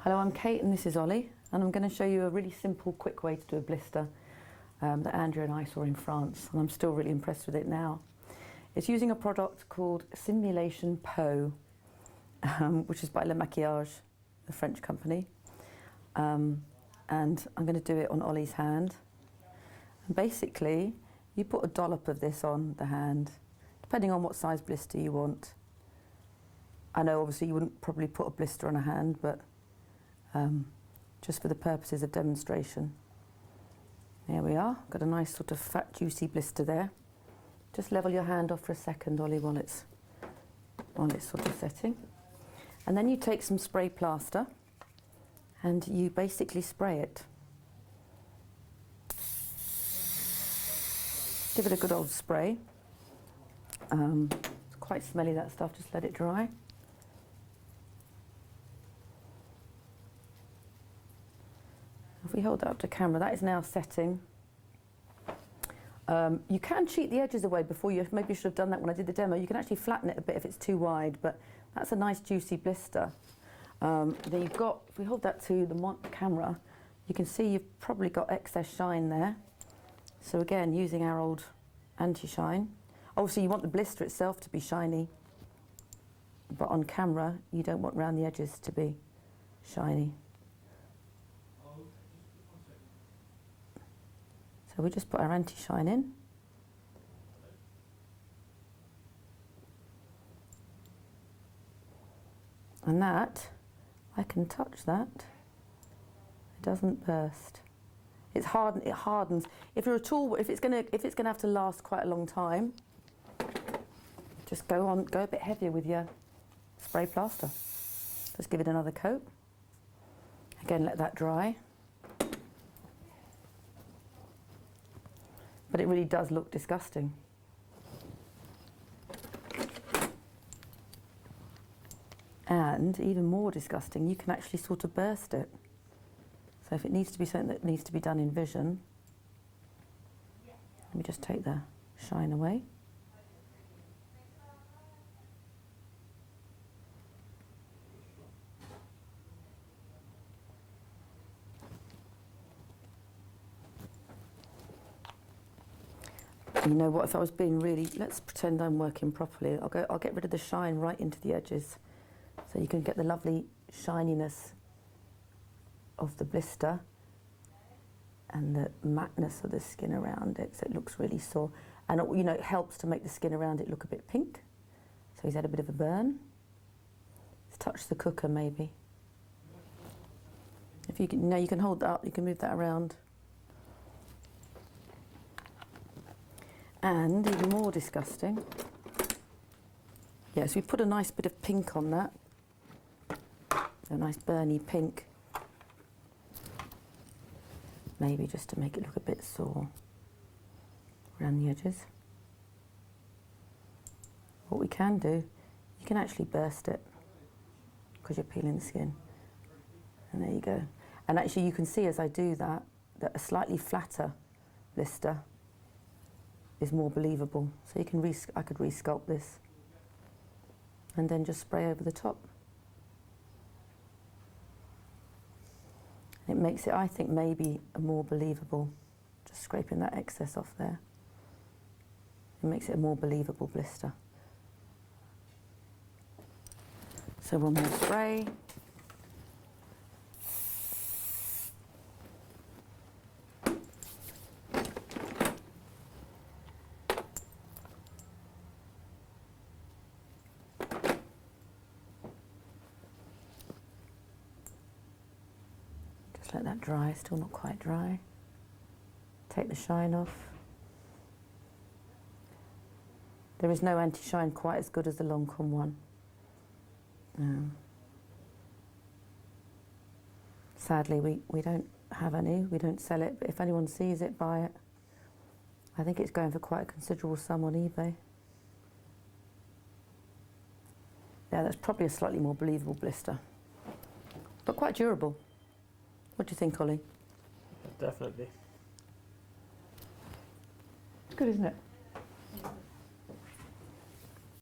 Hello, I'm Kate and this is Ollie, and I'm going to show you a really simple, quick way to do a blister that Andrea and I saw in France, and I'm still really impressed with it now. It's using a product called Simulation Peau, which is by Le Maquillage, the French company. And I'm going to do it on Ollie's hand. And basically, you put a dollop of this on the hand, depending on what size blister you want. I know obviously you wouldn't probably put a blister on a hand, but just for the purposes of demonstration. There we are, got a nice sort of fat juicy blister there. Just level your hand off for a second, Ollie, while it's sort of setting. And then you take some spray plaster and you basically spray it. Give it a good old spray. It's quite smelly, that stuff, just let it dry. If we hold that up to camera, that is now setting. You can cheat the edges away before you, maybe you should have done that when I did the demo. You can actually flatten it a bit if it's too wide, but that's a nice juicy blister. Then you've got, if we hold that to the camera, you can see you've probably got excess shine there. So again, using our old anti-shine. Obviously you want the blister itself to be shiny, but on camera you don't want around the edges to be shiny. So we just put our anti-shine in. And that, I can touch that. It doesn't burst. It hardens. If you're at all, if it's gonna have to last quite a long time, just go a bit heavier with your spray plaster. Just give it another coat. Again, let that dry. But it really does look disgusting. And even more disgusting, you can actually sort of burst it. So if it needs to be something that needs to be done in vision, let me just take the shine away. You know what, if I was being really, let's pretend I'm working properly. I'll get rid of the shine right into the edges, so you can get the lovely shininess of the blister and the mateness of the skin around it, so it looks really sore. And you know, it helps to make the skin around it look a bit pink. So he's had a bit of a burn. Let's touch the cooker maybe. If you can, now you can hold that up, you can move that around. And even more disgusting, yes, we put a nice bit of pink on that, a nice burny pink, maybe just to make it look a bit sore around the edges. What we can do, you can actually burst it because you're peeling the skin, and there you go. And actually you can see as I do that, that a slightly flatter blister is more believable. So you can I could resculpt this and then just spray over the top. It makes it, I think, maybe a more believable, just scraping that excess off there. It makes it a more believable blister. So one more spray. Let that dry, still not quite dry. Take the shine off. There is no anti-shine quite as good as the Lancôme one. Sadly, we don't have any, we don't sell it, but if anyone sees it, buy it. I think it's going for quite a considerable sum on eBay. Yeah, that's probably a slightly more believable blister, but quite durable. What do you think, Ollie? Definitely. It's good, isn't it?